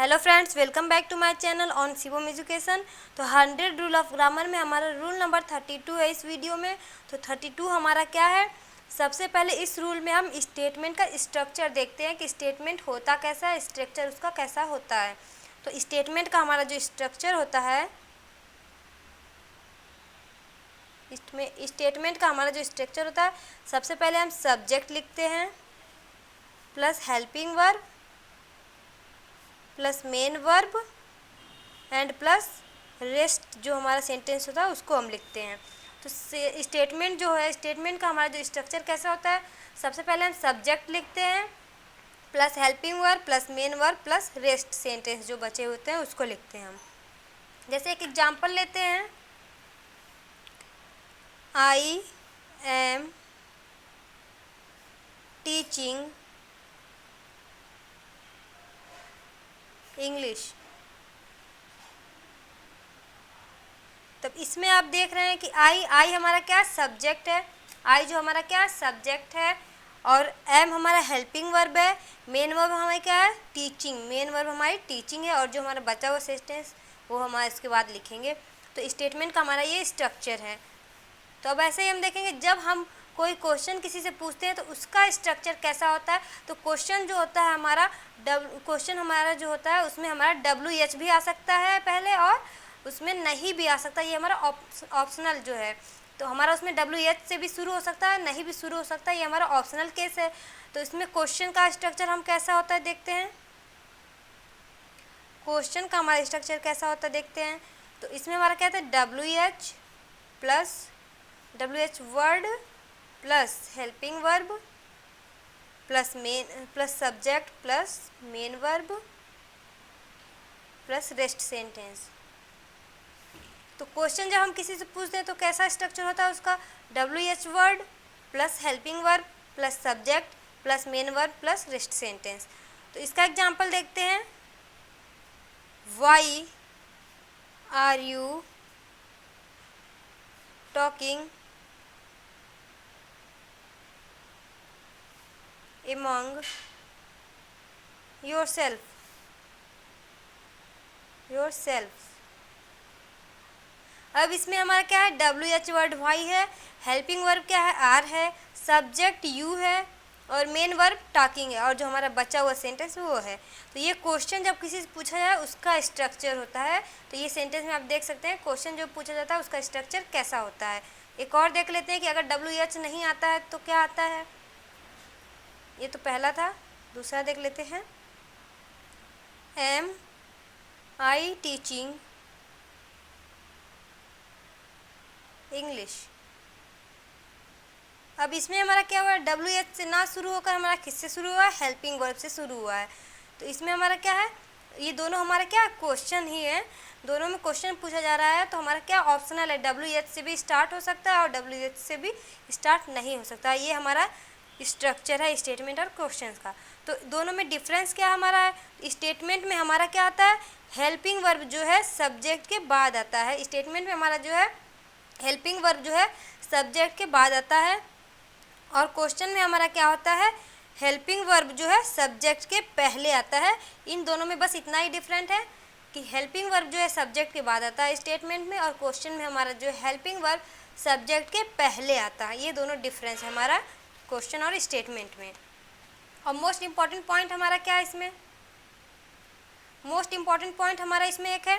Hello friends, welcome back to my channel on Shivam education. तो 100 rule of grammar में हमारा rule number 32 है इस वीडियो में। तो 32 हमारा क्या है? सबसे पहले इस रूल में हम स्टेटमेंट का स्ट्रक्चर देखते हैं कि स्टेटमेंट होता कैसा है, स्ट्रक्चर उसका कैसा होता है। तो स्टेटमेंट का हमारा जो स्ट्रक्चर होता है, इसमें स्टेटमेंट का हमारा जो स्ट्रक्चर होता है, सबसे पहले हम सब्जेक्ट लिखते हैं plus helping verb plus main verb and plus rest जो हमारा सेंटेंस होता है उसको हम लिखते हैं। तो स्टेटमेंट जो है, स्टेटमेंट का हमारा जो स्ट्रक्चर कैसा होता है, सबसे पहले हम सब्जेक्ट लिखते हैं plus helping verb plus main verb plus rest sentence जो बचे होते हैं उसको लिखते हैं हम। जैसे एक एग्जांपल लेते हैं, आई एम टीचिंग इंग्लिश। तब इसमें आप देख रहे हैं कि आई हमारा क्या सब्जेक्ट है, आई जो हमारा क्या सब्जेक्ट है, और एम हमारा हेल्पिंग वर्ब है, मेन वर्ब हमारी क्या है टीचिंग, मेन वर्ब हमारी टीचिंग है, और जो हमारा बचा हुआ सेंटेंस वो हमारा इसके बाद लिखेंगे। तो स्टेटमेंट का हमारा ये स्ट्रक्चर है। तो अब ऐसे ही हम देखेंगे, जब हम कोई क्वेश्चन किसी से पूछते हैं तो उसका स्ट्रक्चर कैसा होता है। तो क्वेश्चन जो होता है हमारा, क्वेश्चन हमारा जो होता है उसमें हमारा WH भी आ सकता है पहले, और उसमें नहीं भी आ सकता, ये हमारा ऑप्शनल जो है। तो हमारा उसमें WH से भी शुरू हो सकता है, नहीं भी शुरू हो सकता है, ये हमारा ऑप्शनल केस है। तो इसमें क्वेश्चन का स्ट्रक्चर हम कैसा होता है देखते हैं। क्वेश्चन का हमारा स्ट्रक्चर कैसा होता है देखते हैं। तो इसमें हमारा क्या होता है WH plus WH word plus helping verb plus subject plus main verb plus rest sentence. तो क्वेश्चन जब हम किसी से पूछते हैं तो कैसा स्ट्रक्चर होता है उसका, WH word plus helping verb plus subject plus main verb plus rest sentence. तो इसका एग्जांपल देखते हैं, why are you talking among yourself। अब इसमें हमारा क्या है WH वर्ड वाई है, हेल्पिंग वर्ब क्या है आर है, सब्जेक्ट यू है, और मेन वर्ब टॉकिंग है, और जो हमारा बचा हुआ सेंटेंस वो है। तो ये क्वेश्चन जब किसी से पूछा जाए उसका स्ट्रक्चर होता है। तो ये सेंटेंस में आप देख सकते हैं क्वेश्चन जो पूछा जाता है उसका स्ट्रक्चर कैसा होता है। एक और देख लेते हैं कि अगर WH नहीं आता है तो क्या आता है। ये तो पहला था, दूसरा देख लेते हैं, एम आई टीचिंग इंग्लिश। अब इसमें हमारा क्या हुआ, WH से ना शुरू होकर हमारा किससे शुरू हुआ है, हेल्पिंग वर्ब से शुरू हुआ है। तो इसमें हमारा क्या है, ये दोनों हमारा क्या क्वेश्चन ही है, दोनों में क्वेश्चन पूछा जा रहा है। तो हमारा क्या ऑप्शनल है, WH से भी स्टार्ट हो सकता है और WH से भी स्टार्ट नहीं हो सकता। ये हमारा स्ट्रक्चर है स्टेटमेंट और क्वेश्चंस का। तो दोनों में डिफरेंस क्या हमारा है, स्टेटमेंट में हमारा क्या आता है, हेल्पिंग वर्ब जो है सब्जेक्ट के बाद आता है। स्टेटमेंट में हमारा जो है हेल्पिंग वर्ब जो है सब्जेक्ट के बाद आता है, और क्वेश्चन में हमारा क्या होता है, हेल्पिंग वर्ब जो है सब्जेक्ट के पहले आता है। इन दोनों में बस इतना ही डिफरेंट है कि हेल्पिंग वर्ब जो है सब्जेक्ट के बाद आता है स्टेटमेंट में, और क्वेश्चन में हमारा जो है हेल्पिंग वर्ब सब्जेक्ट के पहले आता है। ये दोनों डिफरेंस है हमारा क्वेश्चन और स्टेटमेंट में। और मोस्ट इम्पॉर्टेंट पॉइंट हमारा क्या है इसमें, मोस्ट इम्पॉर्टेंट पॉइंट हमारा इसमें एक है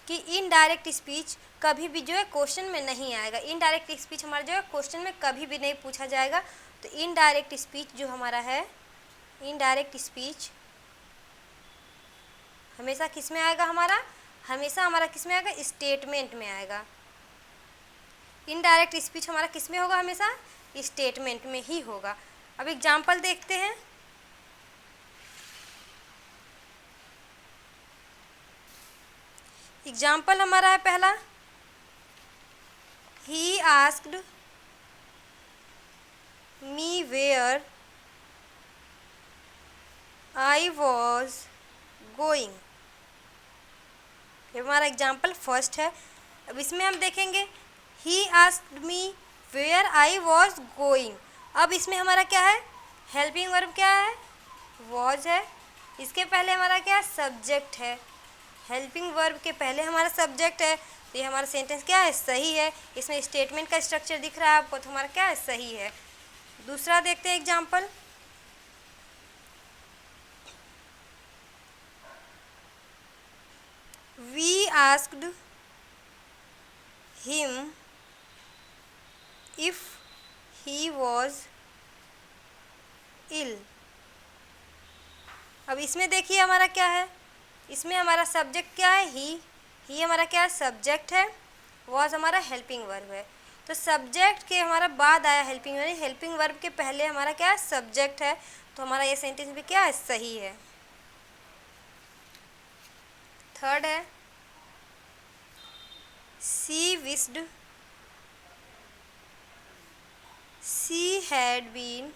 कि इनडायरेक्ट स्पीच कभी भी जो है क्वेश्चन में नहीं आएगा। इनडायरेक्ट स्पीच हमारा जो है क्वेश्चन में कभी भी नहीं पूछा जाएगा। तो इनडायरेक्ट स्पीच जो हमारा है, इनडायरेक्ट स्पीच हमेशा किस में आएगा, हमेशा हमारा किस में आएगा, स्टेटमेंट में आएगा। इनडायरेक्ट स्पीच हमारा किस में होगा, हमेशा स्टेटमेंट में ही होगा। अब एग्जाम्पल देखते हैं, एग्जाम्पल हमारा है पहला, he asked me where I was going. ये हमारा एग्जाम्पल फर्स्ट है। अब इसमें हम देखेंगे he asked me where I was going. अब इसमें हमारा क्या है, हेल्पिंग वर्ब क्या है, वॉज है, इसके पहले हमारा क्या सब्जेक्ट है, हेल्पिंग वर्ब के पहले हमारा सब्जेक्ट है, तो ये हमारा सेंटेंस क्या है, सही है। इसमें स्टेटमेंट का स्ट्रक्चर दिख रहा है आपको, तो हमारा क्या है, सही है। दूसरा देखते हैं example. We asked him if he was ill. अब इसमें देखिए हमारा क्या है, इसमें हमारा सब्जेक्ट क्या है, ही हमारा क्या है, सब्जेक्ट है, वॉज हमारा हेल्पिंग वर्ब है। तो सब्जेक्ट के हमारा बाद आया हेल्पिंग वर्ब, हेल्पिंग वर्ब के पहले हमारा क्या है, सब्जेक्ट है, तो हमारा ये सेंटेंस भी क्या है, सही है। थर्ड है she wished she had been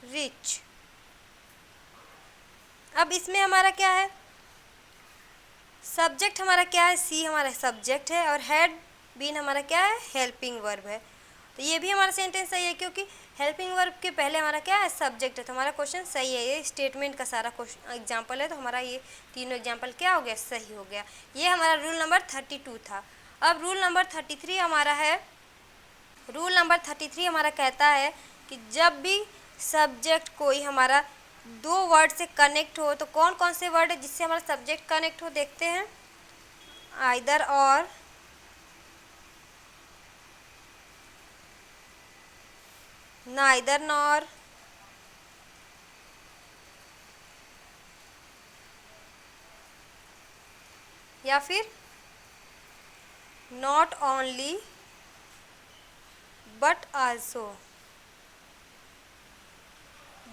rich. अब इसमें हमारा क्या है, सब्जेक्ट हमारा क्या है, सी हमारा सब्जेक्ट है, और हैड बीन हमारा क्या है, हेल्पिंग वर्ब है। तो ये भी हमारा सेंटेंस सही है, क्योंकि हेल्पिंग वर्ब के पहले हमारा क्या है, सब्जेक्ट है, तो हमारा क्वेश्चन सही है। ये स्टेटमेंट का सारा क्वेश्चन एग्जाम्पल है, तो हमारा ये तीनों एग्जाम्पल क्या हो गया, सही हो गया। ये हमारा रूल नंबर 32 था। अब रूल नंबर 33 हमारा है, रूल नंबर 33 हमारा कहता है कि जब भी सब्जेक्ट कोई हमारा दो वर्ड से कनेक्ट हो, तो कौन कौन से वर्ड है जिससे हमारा सब्जेक्ट कनेक्ट हो, देखते हैं। आइदर और, नाइदर नॉर, या फिर नॉट ओनली बट आल्सो।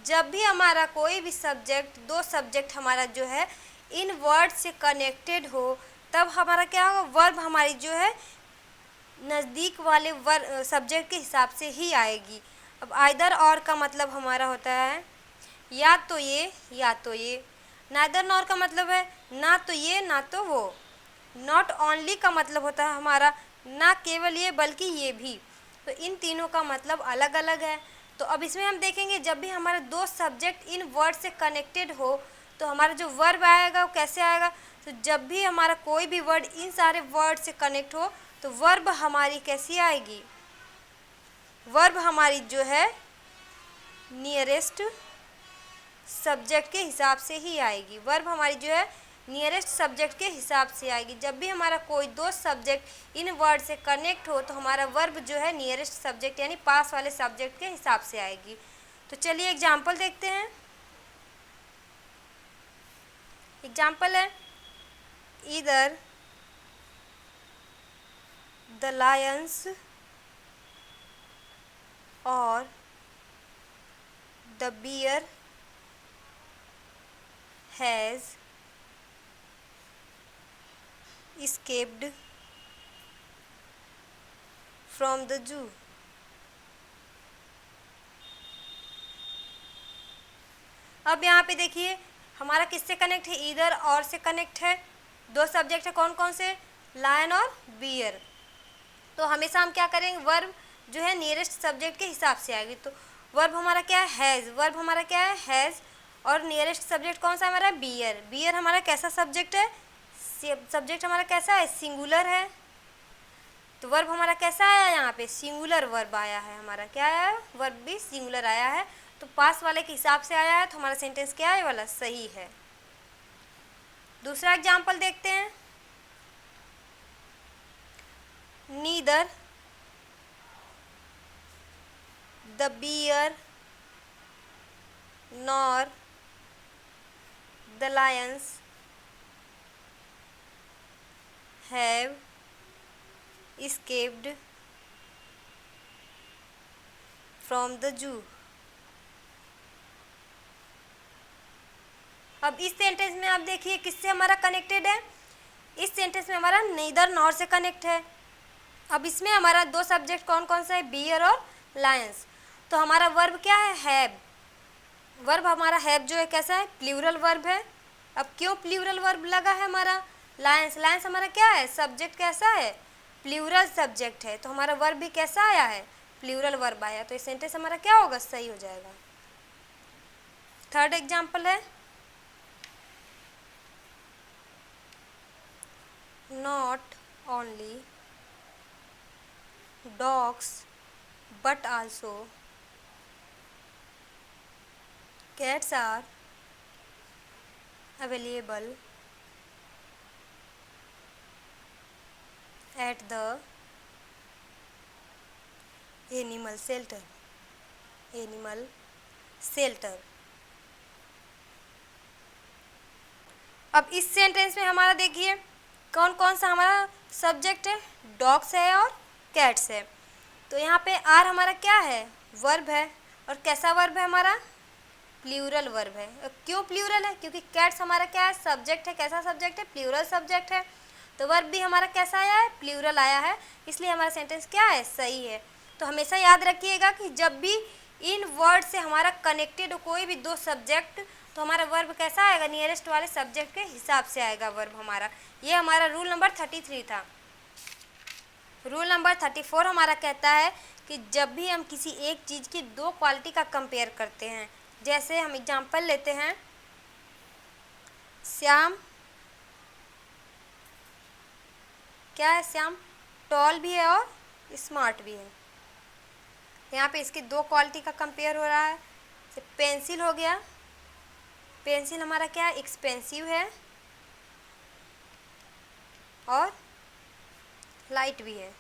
जब भी हमारा कोई भी सब्जेक्ट, दो सब्जेक्ट हमारा जो है इन वर्ड से कनेक्टेड हो, तब हमारा क्या होगा, वर्ब हमारी जो है नज़दीक वाले वर्ब सब्जेक्ट के हिसाब से ही आएगी। अब आइदर और का मतलब हमारा होता है या तो ये या तो ये। नाइदर नॉर का मतलब है ना तो ये ना तो वो। नॉट ओनली का मतलब होता है हमारा ना केवल ये बल्कि ये भी। तो इन तीनों का मतलब अलग अलग है। तो अब इसमें हम देखेंगे जब भी हमारे दो सब्जेक्ट इन वर्ड से कनेक्टेड हो, तो हमारा जो वर्ब आएगा वो कैसे आएगा। तो जब भी हमारा कोई भी वर्ड इन सारे वर्ड से कनेक्ट हो, तो वर्ब हमारी कैसी आएगी, वर्ब हमारी जो है नियरेस्ट सब्जेक्ट के हिसाब से ही आएगी। वर्ब हमारी जो है नियरेस्ट सब्जेक्ट के हिसाब से आएगी। जब भी हमारा कोई दो सब्जेक्ट इन वर्ड से कनेक्ट हो, तो हमारा वर्ब जो है नियरेस्ट सब्जेक्ट यानी पास वाले सब्जेक्ट के हिसाब से आएगी। तो चलिए एग्जाम्पल देखते हैं। एग्जाम्पल है either the lions or the bear has escaped from the zoo। अब यहाँ पे देखिए हमारा किससे कनेक्ट है, ईदर और से कनेक्ट है। दो सब्जेक्ट है, कौन कौन से, लायन और बियर। तो हमेशा हम क्या करेंगे, वर्ब जो है नियरेस्ट सब्जेक्ट के हिसाब से आएगी। तो वर्ब हमारा क्या है, हैज़। वर्ब हमारा क्या है, हैज़, और नियरेस्ट सब्जेक्ट कौन सा हमारा, बियर। बियर हमारा कैसा सब्जेक्ट है, सब्जेक्ट हमारा कैसा है, सिंगुलर है। तो वर्ब हमारा कैसा आया, यहाँ पे सिंगुलर वर्ब आया है हमारा, क्या आया है, वर्ब भी सिंगुलर आया है। तो पास वाले के हिसाब से आया है, तो हमारा सेंटेंस क्या है वाला, सही है। दूसरा एग्जाम्पल देखते हैं। Neither the bear nor the lions have escaped from the zoo। अब इस सेंटेंस में आप देखिए किससे हमारा कनेक्टेड है, इस सेंटेंस में हमारा नीदर नॉर से कनेक्ट है। अब इसमें हमारा दो सब्जेक्ट कौन कौन सा है, बियर और लायंस। तो हमारा वर्ब क्या है, हैव। वर्ब हमारा हैव जो है कैसा है, प्लूरल वर्ब है। अब क्यों प्लूरल वर्ब लगा है हमारा, लायंस। लायंस हमारा क्या है, सब्जेक्ट कैसा है, प्लूरल सब्जेक्ट है। तो हमारा वर्ब भी कैसा आया है, प्लूरल वर्ब आया। तो ये सेंटेंस हमारा क्या होगा, सही हो जाएगा। थर्ड एग्जाम्पल है not only dogs but also cats are available at the animal shelter. Animal shelter. अब इस सेंटेंस में हमारा देखिए कौन कौन सा हमारा सब्जेक्ट है, डॉग्स है और कैट्स है। तो यहाँ पे आर हमारा क्या है, वर्ब है, और कैसा वर्ब है हमारा, प्लूरल वर्ब है। क्यों प्लूरल है, क्योंकि कैट्स हमारा क्या है, सब्जेक्ट है। कैसा सब्जेक्ट है, प्लूरल सब्जेक्ट है। तो वर्ब भी हमारा कैसा आया है, प्लूरल आया है, इसलिए हमारा सेंटेंस क्या है, सही है। तो हमेशा याद रखिएगा कि जब भी इन वर्ड से हमारा कनेक्टेड हो कोई भी दो सब्जेक्ट, तो हमारा वर्ब कैसा आएगा, नियरेस्ट वाले सब्जेक्ट के हिसाब से आएगा वर्ब हमारा। ये हमारा रूल नंबर 33 था। रूल नंबर 34 हमारा कहता है कि जब भी हम किसी एक चीज़ की दो क्वालिटी का कंपेयर करते हैं, जैसे हम एग्जांपल लेते हैं, श्याम क्या है, श्याम टॉल भी है और स्मार्ट भी है। यहाँ पे इसकी दो क्वालिटी का कंपेयर हो रहा है। जैसे पेंसिल हो गया, पेंसिल हमारा क्या है, एक्सपेंसिव है और लाइट भी है।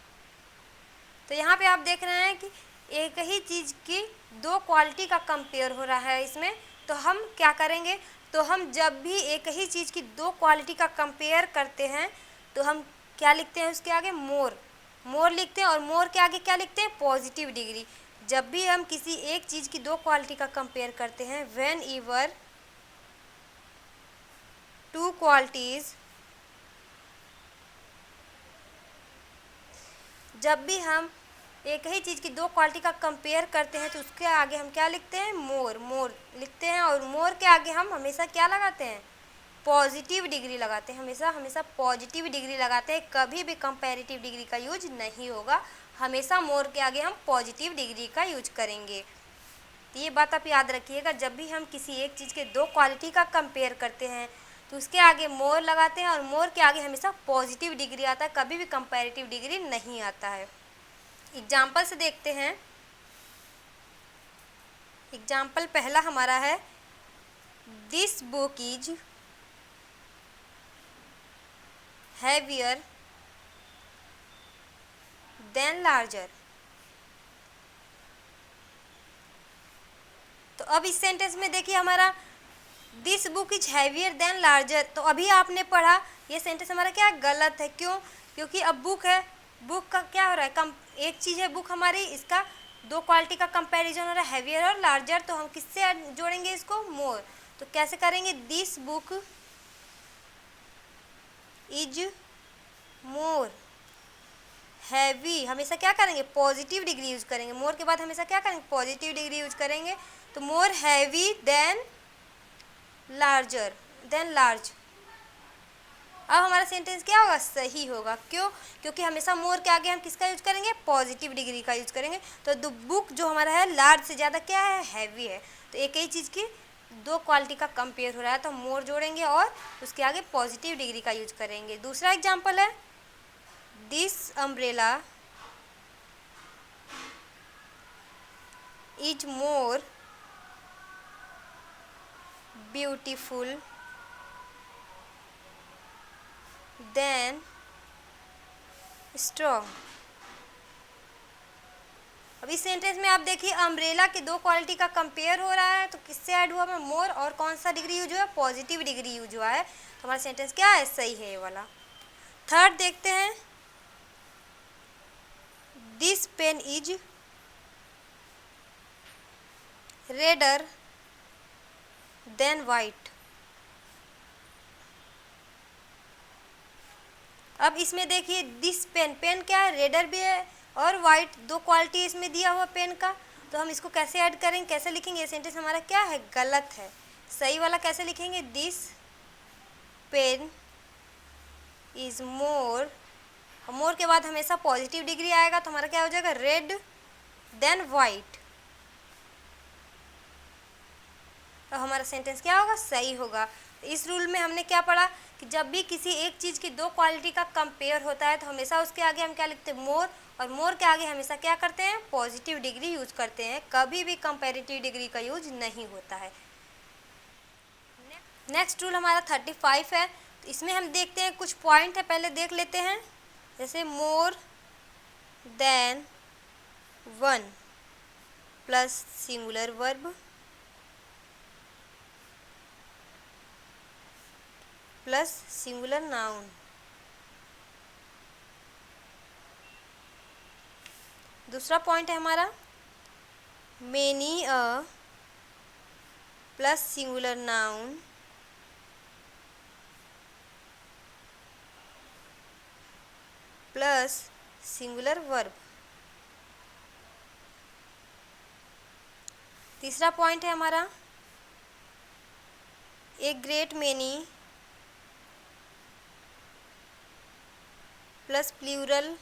तो यहाँ पे आप देख रहे हैं कि एक ही चीज़ की दो क्वालिटी का कंपेयर हो रहा है इसमें। तो हम क्या करेंगे, तो हम जब भी एक ही चीज़ की दो क्वालिटी का कंपेयर करते हैं तो हम क्या लिखते हैं, उसके आगे मोर, मोर लिखते हैं, और मोर के आगे क्या लिखते हैं, पॉजिटिव डिग्री। जब भी हम किसी एक चीज़ की दो क्वालिटी का कंपेयर करते हैं, व्हेन एवर टू क्वालिटीज़, जब भी हम एक ही चीज़ की दो क्वालिटी का कंपेयर करते हैं तो उसके आगे हम क्या लिखते हैं, मोर, मोर लिखते हैं। और मोर के आगे हम हमेशा क्या लगाते हैं, पॉजिटिव डिग्री लगाते हैं, हमेशा हमेशा पॉजिटिव डिग्री लगाते हैं। कभी भी कंपैरेटिव डिग्री का यूज नहीं होगा, हमेशा मोर के आगे हम पॉजिटिव डिग्री का यूज करेंगे। तो ये बात आप याद रखिएगा, जब भी हम किसी एक चीज़ के दो क्वालिटी का कंपेयर करते हैं तो उसके आगे मोर लगाते हैं, और मोर के आगे हमेशा पॉजिटिव डिग्री आता है, कभी भी कंपैरेटिव डिग्री नहीं आता है। एग्जाम्पल से देखते हैं। एग्जाम्पल पहला हमारा है, this book is heavier than larger. तो अब इस सेंटेंस में देखिए हमारा this book is heavier than larger. तो अभी आपने पढ़ा, ये सेंटेंस हमारा क्या है, गलत है। क्यों, क्योंकि अब बुक है, बुक का क्या हो रहा है, एक चीज़ है बुक हमारी, इसका दो क्वालिटी का कंपैरिजन हो रहा है, हैवियर और लार्जर। तो हम किससे जोड़ेंगे इसको, मोर। तो कैसे करेंगे, this book is more heavy, हमेशा क्या करेंगे, पॉजिटिव डिग्री यूज करेंगे। मोर के बाद हमेशा क्या करेंगे, पॉजिटिव डिग्री यूज करेंगे। तो more heavy than larger, than large. अब हमारा सेंटेंस क्या होगा, सही होगा। क्यों, क्योंकि हमेशा मोर के आगे हम किसका यूज करेंगे, पॉजिटिव डिग्री का यूज करेंगे। तो द बुक जो हमारा है लार्ज से ज़्यादा क्या है, हैवी है। तो एक ही चीज़ की दो क्वालिटी का कंपेयर हो रहा है तो हम मोर जोड़ेंगे और उसके आगे पॉजिटिव डिग्री का यूज करेंगे। दूसरा एग्जाम्पल है, this umbrella is more beautiful then strong. अब इस सेंटेंस में आप देखिए अम्ब्रेला के दो क्वालिटी का कंपेयर हो रहा है, तो किससे ऐड हुआ, मोर, और कौन सा डिग्री यूज हुआ है, पॉजिटिव डिग्री यूज हुआ है। तो हमारा सेंटेंस क्या है, सही है ये वाला। थर्ड देखते हैं, this pen is redder than white. अब इसमें देखिए दिस पेन, पेन क्या है, रेडर भी है और वाइट, दो क्वालिटी इसमें दिया हुआ पेन का। तो हम इसको कैसे ऐड करेंगे, कैसे लिखेंगे, ये सेंटेंस हमारा क्या है, गलत है। सही वाला कैसे लिखेंगे, दिस पेन इज मोर, मोर के बाद हमेशा पॉजिटिव डिग्री आएगा, तो हमारा क्या हो जाएगा, रेड देन वाइट। और हमारा सेंटेंस क्या होगा, सही होगा। इस रूल में हमने क्या पढ़ा कि जब भी किसी एक चीज़ की दो क्वालिटी का कंपेयर होता है तो हमेशा उसके आगे हम क्या लिखते हैं, मोर, और मोर के आगे हमेशा क्या करते हैं, पॉजिटिव डिग्री यूज करते हैं, कभी भी कंपैरेटिव डिग्री का यूज नहीं होता है। नेक्स्ट रूल हमारा 35 है। तो इसमें हम देखते हैं कुछ पॉइंट है, पहले देख लेते हैं। जैसे more than one plus singular verb plus singular noun. दूसरा पॉइंट है हमारा many a plus singular noun plus singular verb. तीसरा पॉइंट है हमारा a great many plus plural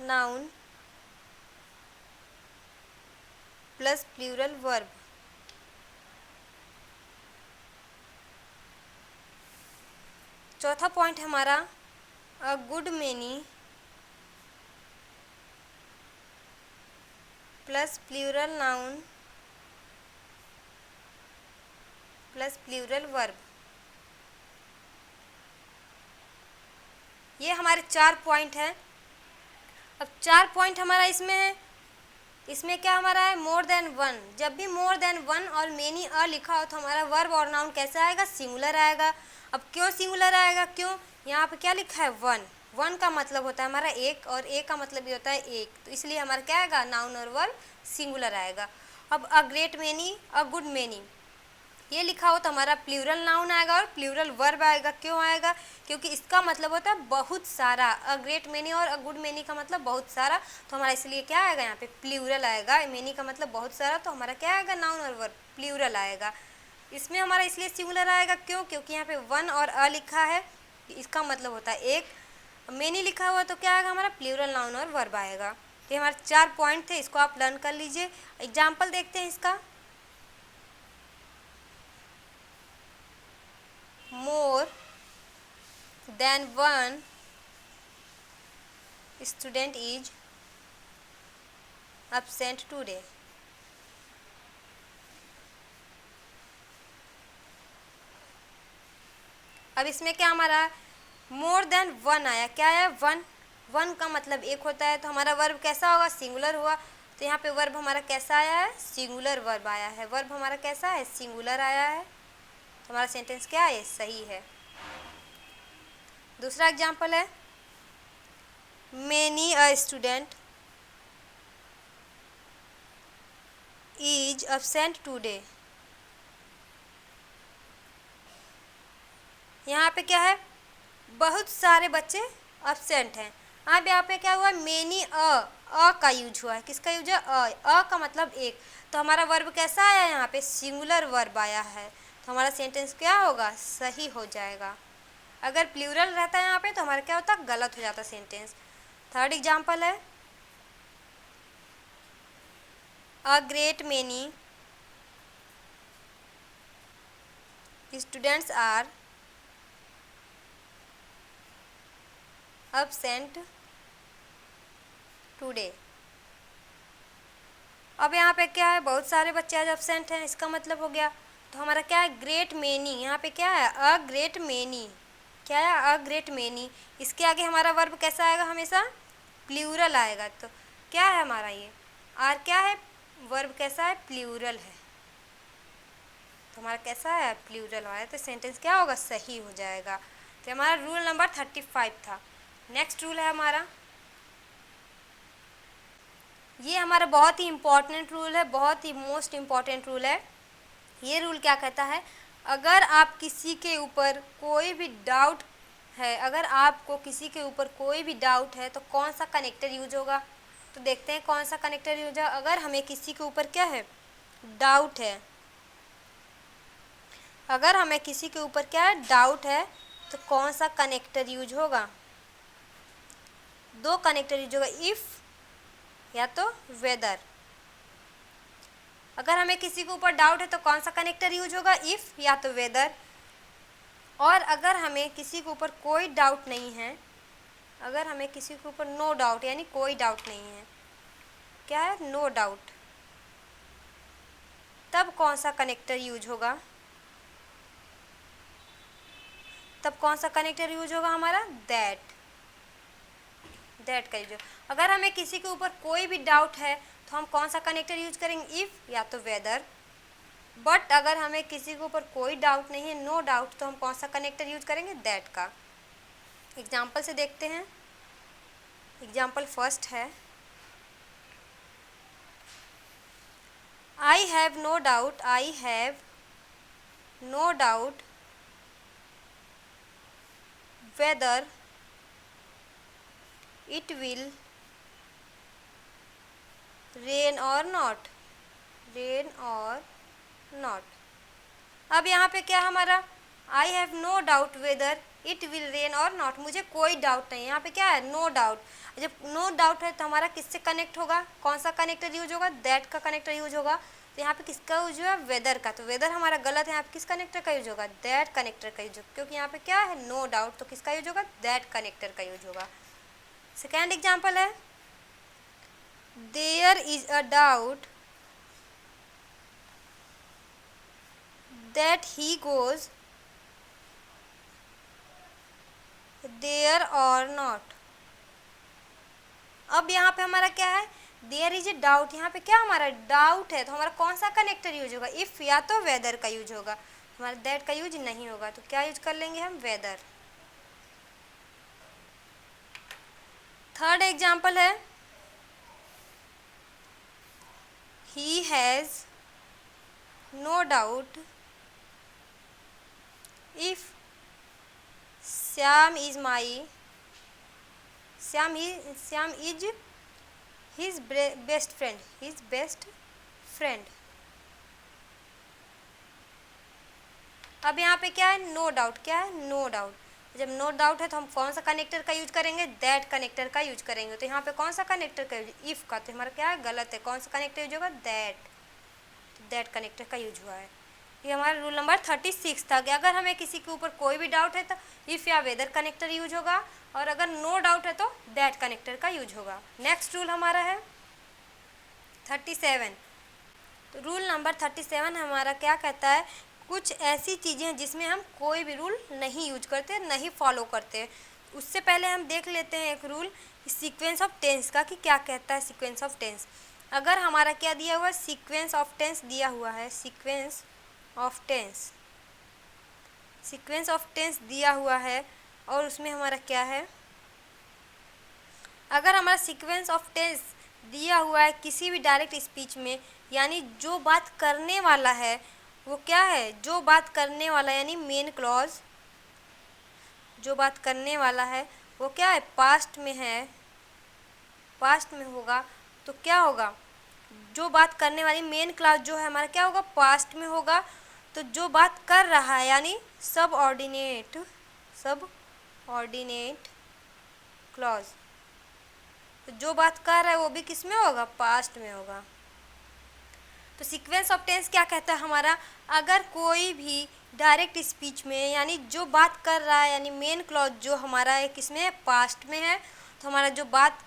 noun plus plural verb. चौथा पॉइंट है हमारा a good many plus plural noun plus plural verb. ये हमारे 4 पॉइंट हैं। अब 4 पॉइंट हमारा इसमें है। इसमें क्या हमारा है, मोर देन वन। जब भी मोर देन वन और मेनी अ लिखा हो तो हमारा वर्ब और नाउन कैसा आएगा, सिंगुलर आएगा। अब क्यों सिंगुलर आएगा, क्यों, यहाँ पे क्या लिखा है, वन। वन का मतलब होता है हमारा एक, और एक का मतलब भी होता है एक, तो इसलिए हमारा क्या आएगा, नाउन और वर्ब सिंगुलर आएगा। अब अ ग्रेट मेनी, अ गुड मेनी ये लिखा हो तो हमारा प्लूरल नाउन आएगा और प्लूरल वर्ब आएगा। क्यों आएगा, क्योंकि इसका मतलब होता है बहुत सारा। अ ग्रेट मेनी और अ गुड मेनी का मतलब बहुत सारा, तो हमारा इसलिए क्या आएगा, यहाँ पे प्लूरल आएगा। मेनी का मतलब बहुत सारा, तो हमारा क्या आएगा, नाउन और वर्ब प्लूरल आएगा। इसमें हमारा इसलिए सिंगुलर आएगा, क्यों, क्योंकि यहाँ पे वन और अ लिखा है, इसका मतलब होता है एक। मेनी लिखा हुआ तो क्या आएगा, हमारा प्लूरल नाउन और वर्ब आएगा। ये हमारे 4 पॉइंट थे, इसको आप लर्न कर लीजिए। एग्जाम्पल देखते हैं इसका। मोर than one student is absent today। अब इसमें क्या हमारा मोर देन वन आया, क्या आया, वन। वन का मतलब एक होता है, तो हमारा वर्ब कैसा होगा, सिंगुलर हुआ। तो यहाँ पे वर्ब हमारा कैसा आया है, सिंगुलर वर्ब आया है। वर्ब हमारा कैसा है, सिंगुलर आया है, तो हमारा सेंटेंस क्या है, सही है। दूसरा एग्जाम्पल है many a student is absent today. यहाँ पे क्या है, बहुत सारे बच्चे absent हैं। अब यहाँ पे क्या हुआ, मेनी अ का यूज हुआ है। किसका यूज है, अ का मतलब एक। तो हमारा वर्ब कैसा आया, यहाँ पे सिंगुलर वर्ब आया है, तो हमारा सेंटेंस क्या होगा, सही हो जाएगा। अगर प्लूरल रहता है यहाँ पे तो हमारा क्या होता, गलत हो जाता सेंटेंस। थर्ड एग्जाम्पल है a great many students are absent today. अब यहाँ पे क्या है, बहुत सारे बच्चे आज absent हैं, इसका मतलब हो गया। तो हमारा क्या है, ग्रेट मेनी। यहाँ पे क्या है, अ ग्रेट मेनी। क्या है, अ ग्रेट मेनी। इसके आगे हमारा वर्ब कैसा आएगा, हमेशा प्लूरल आएगा। तो क्या है हमारा ये आर, क्या है, वर्ब कैसा है, प्लूरल है, तो हमारा कैसा है, प्लूरल आया, तो सेंटेंस क्या होगा, सही हो जाएगा। तो हमारा रूल नंबर 35 था। नेक्स्ट रूल है हमारा, ये हमारा बहुत ही इम्पॉर्टेंट रूल है, बहुत ही मोस्ट इम्पॉर्टेंट रूल है। ये रूल क्या कहता है, अगर आप किसी के ऊपर कोई भी डाउट है, अगर आपको किसी के ऊपर कोई भी डाउट है तो कौन सा कनेक्टर यूज होगा। तो देखते हैं कौन सा कनेक्टर यूज है। अगर हमें किसी के ऊपर क्या है, डाउट है, अगर हमें किसी के ऊपर क्या है, डाउट है, तो कौन सा कनेक्टर यूज होगा, दो कनेक्टर यूज होगा, इफ़ या तो वेदर। अगर हमें किसी के ऊपर डाउट है तो कौन सा कनेक्टर यूज होगा, इफ़ या तो वेदर। और अगर हमें किसी के ऊपर कोई डाउट नहीं है, अगर हमें किसी के ऊपर नो डाउट यानी कोई डाउट नहीं है, क्या है, नो डाउट, तब कौन सा कनेक्टर यूज होगा, तब कौन सा कनेक्टर यूज होगा हमारा, दैट का यूज होगा। अगर हमें किसी के ऊपर कोई भी डाउट है तो हम कौन सा कनेक्टर यूज करेंगे, इफ़ या तो वेदर। बट अगर हमें किसी के ऊपर कोई डाउट नहीं है, नो डाउट, तो हम कौन सा कनेक्टर यूज करेंगे, दैट का। एग्जाम्पल से देखते हैं। एग्जाम्पल फर्स्ट है, I have no doubt, I have no doubt whether it will rain or not, rain or not. अब यहाँ पे क्या हमारा, I have no doubt whether it will rain or not, मुझे कोई डाउट नहीं है। यहाँ पे क्या है, नो डाउट। जब नो डाउट है तो हमारा किससे कनेक्ट होगा, कौन सा कनेक्टर यूज होगा, दैट का कनेक्टर यूज होगा। तो यहाँ पे किसका यूज हुआ, वेदर का। तो वेदर हमारा गलत है, यहाँ पे किस कनेक्टर का यूज होगा, दैट कनेक्टर का यूज होगा, क्योंकि यहाँ पे क्या है, नो डाउट, तो किसका यूज होगा, दैट कनेक्टर का यूज होगा। सेकेंड एग्जाम्पल है, there is a doubt that he goes there or not। अब यहाँ पे हमारा क्या है, देयर इज ए डाउट, यहाँ पे क्या हमारा डाउट है, तो हमारा कौन सा कनेक्टर यूज होगा, इफ़ या तो वेदर का यूज होगा, हमारा दैट का यूज नहीं होगा। तो क्या यूज कर लेंगे हम, वेदर। थर्ड एग्जाम्पल है, he has no doubt if Syam is his best friend। अब यहाँ पे क्या है, नो डाउट, क्या है, नो डाउट। जब नो डाउट है तो हम कौन सा कनेक्टर का यूज करेंगे, दैट कनेक्टर का यूज करेंगे। तो यहाँ पे कौन सा कनेक्टर का यूज, इफ़ का, तो हमारा क्या है, गलत है। कौन सा कनेक्टर यूज होगा, दैट कनेक्टर का यूज हुआ है। ये हमारा रूल नंबर 36 था कि अगर हमें किसी के ऊपर कोई भी डाउट है तो इफ़ या वेदर कनेक्टर यूज होगा, और अगर नो डाउट है तो दैट कनेक्टर का यूज होगा। नेक्स्ट रूल हमारा है 37। तो रूल नंबर 37 हमारा क्या कहता है, कुछ ऐसी चीज़ें हैं जिसमें हम कोई भी रूल नहीं यूज करते, नहीं फॉलो करते। उससे पहले हम देख लेते हैं एक रूल सीक्वेंस ऑफ टेंस का, कि क्या कहता है सीक्वेंस ऑफ टेंस। अगर हमारा क्या दिया हुआ है, सीक्वेंस ऑफ टेंस दिया हुआ है, सीक्वेंस ऑफ टेंस दिया हुआ है, और उसमें हमारा क्या है, अगर हमारा सीक्वेंस ऑफ टेंस दिया हुआ है किसी भी डायरेक्ट स्पीच में, यानी जो बात करने वाला है वो क्या है, जो बात करने वाला यानी मेन क्लॉज, जो बात करने वाला है वो क्या है, पास्ट में है, पास्ट में होगा, तो क्या होगा, जो बात करने वाली मेन क्लॉज जो है हमारा क्या होगा, पास्ट में होगा। तो जो बात कर रहा है यानी सब ऑर्डिनेट क्लॉज, तो जो बात कर रहा है वो भी किस में होगा, पास्ट में होगा। तो सीक्वेंस ऑफ टेंस क्या कहता है हमारा, अगर कोई भी डायरेक्ट स्पीच में यानी जो बात कर रहा है यानी मेन क्लॉज जो हमारा है किस में है, पास्ट में है, तो हमारा जो बात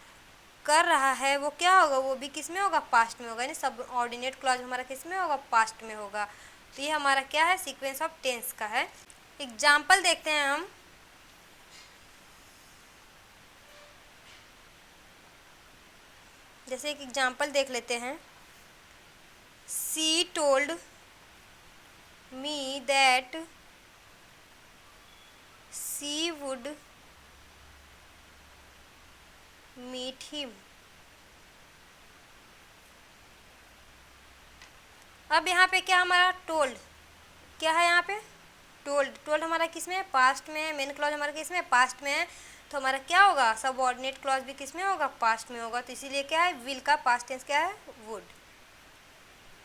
कर रहा है वो क्या होगा, वो भी किस में होगा, पास्ट में होगा, यानी सब ऑर्डिनेट क्लॉज हमारा किस में होगा, पास्ट में होगा। तो ये हमारा क्या है, सीक्वेंस ऑफ टेंस का है। एग्जाम्पल देखते हैं हम। जैसे एक एग्जाम्पल देख लेते हैं, she told me that she would meet him. अब यहाँ पे क्या हमारा टोल्ड, क्या है यहाँ पे, टोल्ड हमारा किस में है, पास्ट में है, मेन क्लॉज हमारा किस में है, पास्ट में है, तो हमारा क्या होगा, सबऑर्डिनेट क्लॉज भी किस में होगा, पास्ट में होगा। तो इसीलिए क्या है, विल का पास्ट टेंस क्या है, वुड।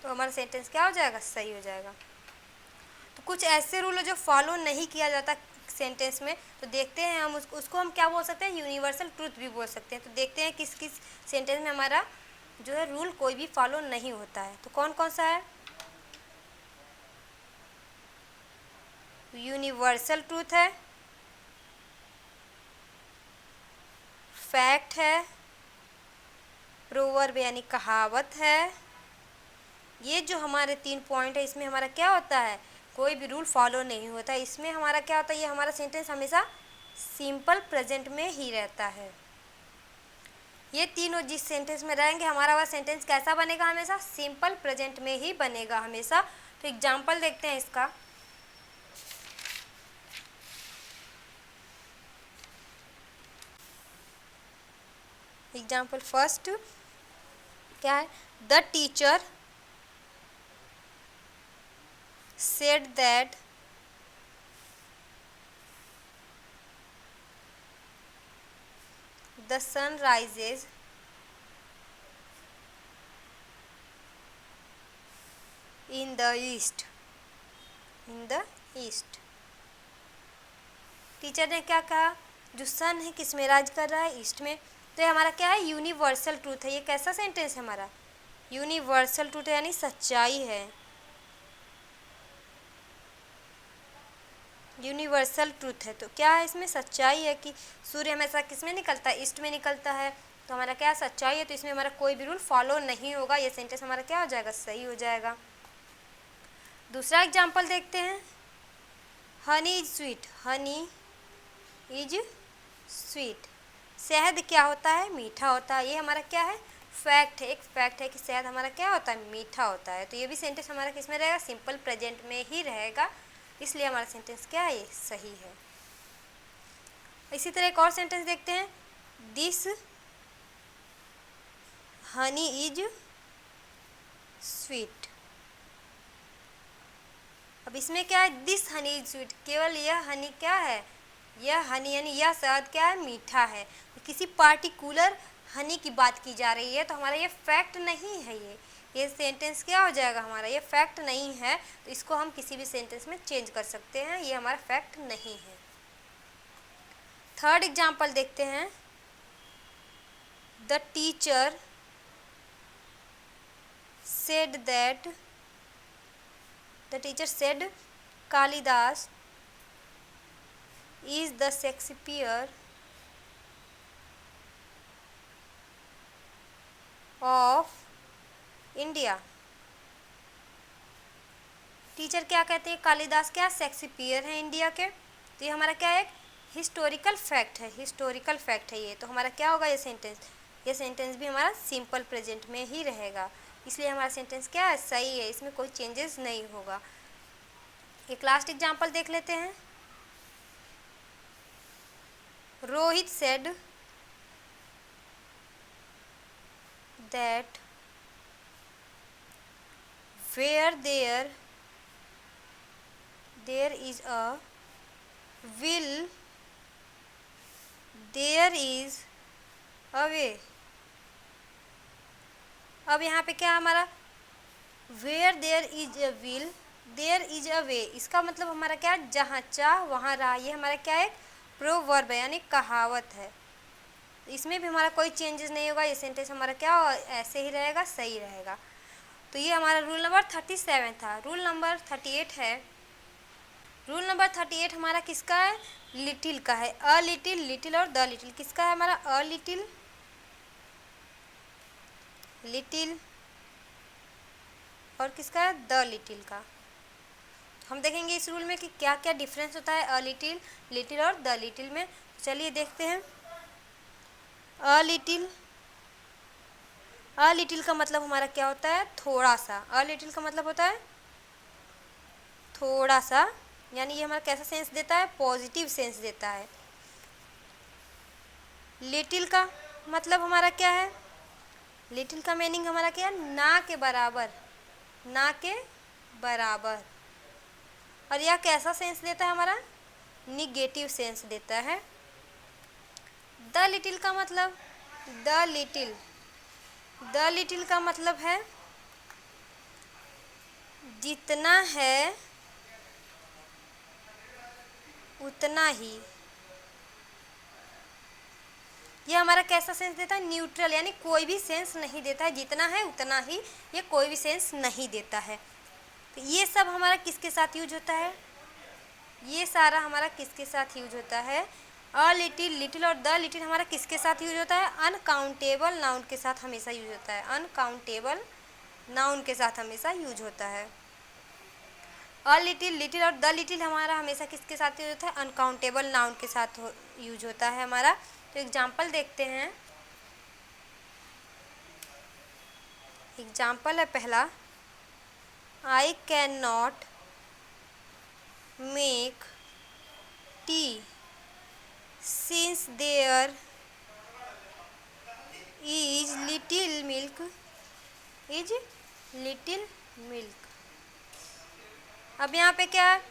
तो हमारा सेंटेंस क्या हो जाएगा, सही हो जाएगा। तो कुछ ऐसे रूल है जो फॉलो नहीं किया जाता सेंटेंस में, तो देखते हैं हम उसको हम क्या बोल सकते हैं, यूनिवर्सल ट्रूथ भी बोल सकते हैं। तो देखते हैं किस किस सेंटेंस में हमारा जो है रूल कोई भी फॉलो नहीं होता है। तो कौन कौन सा है? यूनिवर्सल ट्रूथ है, फैक्ट है, प्रोवर्ब यानी कहावत है। ये जो हमारे 3 पॉइंट है, इसमें हमारा क्या होता है? कोई भी रूल फॉलो नहीं होता। इसमें हमारा क्या होता है? ये हमारा सेंटेंस हमेशा सिंपल प्रेजेंट में ही रहता है। ये तीनों जिस सेंटेंस में रहेंगे, हमारा वह सेंटेंस कैसा बनेगा? हमेशा सिंपल प्रेजेंट में ही बनेगा हमेशा। तो एग्जाम्पल देखते हैं इसका। एग्जाम्पल फर्स्ट क्या है? The teacher said that the sun rises in the east. In the east. Teacher ने क्या कहा? जो सन है किस में राज कर रहा है? ईस्ट में। तो ये हमारा क्या है? यूनिवर्सल ट्रूथ है। ये कैसा सेंटेंस है हमारा? यूनिवर्सल ट्रूथ है, यानी सच्चाई है। यूनिवर्सल ट्रूथ है तो क्या है? इसमें सच्चाई है कि सूर्य हमेशा किस में निकलता है? ईस्ट में निकलता है। तो हमारा क्या सच्चाई है। तो इसमें हमारा कोई भी रूल फॉलो नहीं होगा। ये सेंटेंस हमारा क्या हो जाएगा? सही हो जाएगा। दूसरा एग्जाम्पल देखते हैं। Honey is sweet. Honey is sweet. शहद क्या होता है? मीठा होता है। ये हमारा क्या है? फैक्ट है। एक फैक्ट है कि शहद हमारा क्या होता है? मीठा होता है। तो ये भी सेंटेंस हमारा किस में रहेगा? सिंपल प्रेजेंट में ही रहेगा। इसलिए हमारा सेंटेंस क्या है? ये सही है। इसी तरह एक और सेंटेंस देखते हैं। This honey is sweet. अब इसमें क्या है? This honey is sweet. केवल यह हनी क्या है? यह हनी यानी यह शहद क्या है? मीठा है। किसी पार्टिकुलर हनी की बात की जा रही है। तो हमारा ये फैक्ट नहीं है। ये सेंटेंस क्या हो जाएगा हमारा? ये फैक्ट नहीं है। तो इसको हम किसी भी सेंटेंस में चेंज कर सकते हैं। ये हमारा फैक्ट नहीं है। थर्ड एग्जाम्पल देखते हैं। The teacher said that the teacher said Kalidas is the Shakespeare of India। Teacher क्या कहते हैं? कालिदास क्या शेक्सपियर है इंडिया के। तो ये हमारा क्या है? एक हिस्टोरिकल फैक्ट है। हिस्टोरिकल फैक्ट है ये। तो हमारा क्या होगा? ये सेंटेंस भी हमारा सिंपल प्रेजेंट में ही रहेगा। इसलिए हमारा सेंटेंस क्या है? सही है। इसमें कोई चेंजेस नहीं होगा। एक लास्ट एग्जाम्पल देख लेते हैं। Rohit said that where there is a will, there is a way। अब यहाँ पे क्या हमारा? where there is a will, there is a way। इसका मतलब हमारा क्या? जहाँ चाह वहाँ राह। ये हमारा क्या है? प्रोवर्ब है, यानी कहावत है। इसमें भी हमारा कोई चेंजेस नहीं होगा। ये सेंटेंस हमारा क्या ऐसे ही रहेगा, सही रहेगा। तो ये हमारा रूल नंबर 37 था। रूल नंबर 38 है। रूल नंबर 38 हमारा किसका है? लिटिल का है। अ लिटिल, लिटिल और द लिटिल। किसका है हमारा? अ लिटिल, लिटिल और किसका है? द लिटिल का। हम देखेंगे इस रूल में कि क्या क्या डिफरेंस होता है अ लिटिल, लिटिल और द लिटिल में। चलिए देखते हैं। अ लिटिल, अ लिटिल का मतलब हमारा क्या होता है? थोड़ा सा। अ लिटिल का मतलब होता है थोड़ा सा, यानी ये हमारा कैसा सेंस देता है? पॉजिटिव सेंस देता है। लिटिल का मतलब हमारा क्या है? लिटिल का मीनिंग हमारा क्या है? ना के बराबर, ना के बराबर। और यह कैसा सेंस देता है हमारा? निगेटिव सेंस देता है। द लिटिल का मतलब, द लिटिल, द लिटिल का मतलब है जितना है उतना ही। ये हमारा कैसा सेंस देता है, न्यूट्रल, यानी कोई भी सेंस नहीं देता है, जितना है उतना ही, ये कोई भी सेंस नहीं देता है। तो ये सब हमारा किसके साथ यूज होता है, ये सारा हमारा किसके साथ यूज होता है, अ लिटिल, लिटिल और द लिटिल हमारा किसके साथ यूज होता है, अनकाउंटेबल नाउन के साथ हमेशा यूज होता है, अनकाउंटेबल नाउन के साथ हमेशा यूज होता है। अ लिटिल, लिटिल और द लिटिल हमारा हमेशा किसके साथ यूज होता है, अनकाउंटेबल नाउन के साथ यूज होता है हमारा। तो एग्जाम्पल देखते हैं, एग्जाम्पल है पहला, I can not make tea since there is little milk, is little milk. अब यहाँ पे क्या है,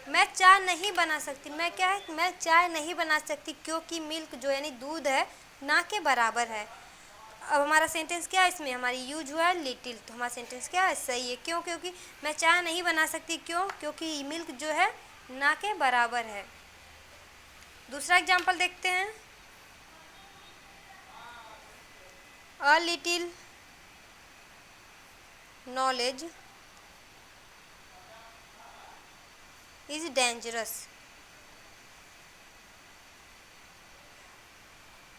मैं चाय नहीं बना सकती, मैं क्या है, मैं चाय नहीं बना सकती क्योंकि मिल्क जो यानी दूध है ना के बराबर है। अब हमारा सेंटेंस क्या है, इसमें हमारी यूज हुआ है लिटिल, तो हमारा सेंटेंस क्या है, सही है। क्यों, क्योंकि मैं चाय नहीं बना सकती, क्यों, क्योंकि मिल्क जो है ना के बराबर है। दूसरा एग्जाम्पल देखते हैं, a little knowledge is dangerous,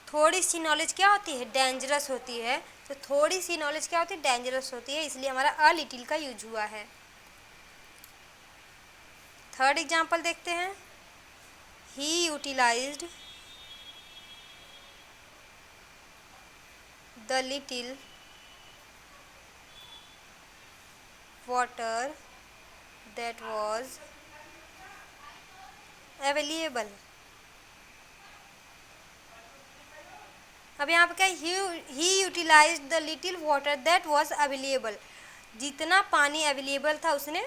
थोड़ी सी नॉलेज क्या होती है, डेंजरस होती है। तो थोड़ी सी नॉलेज क्या होती है, डेंजरस होती है, इसलिए हमारा अ लिटिल का यूज हुआ है। थर्ड एग्जाम्पल देखते हैं, he utilized the little water that was available. अब यहाँ पे क्या, he utilize the little water that was available, जितना पानी अवेलेबल था उसने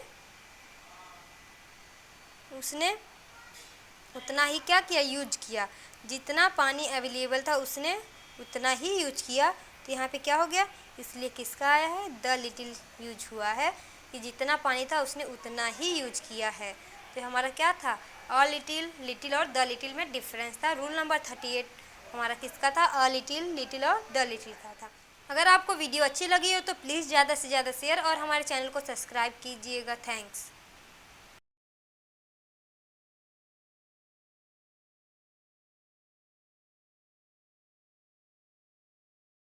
उतना ही क्या किया, यूज किया, जितना पानी अवेलेबल था उसने उतना ही यूज किया। तो यहाँ पे क्या हो गया, इसलिए किसका आया है, द लिटिल यूज हुआ है, कि जितना पानी था उसने उतना ही यूज किया है। तो हमारा क्या था, अ लिटिल, लिटिल और द लिटिल में डिफरेंस था। रूल नंबर 38 हमारा किसका था, अ लिटिल, लिटिल और द लिटिल का था। अगर आपको वीडियो अच्छी लगी हो तो प्लीज़ ज़्यादा से ज़्यादा शेयर और हमारे चैनल को सब्सक्राइब कीजिएगा। थैंक्स।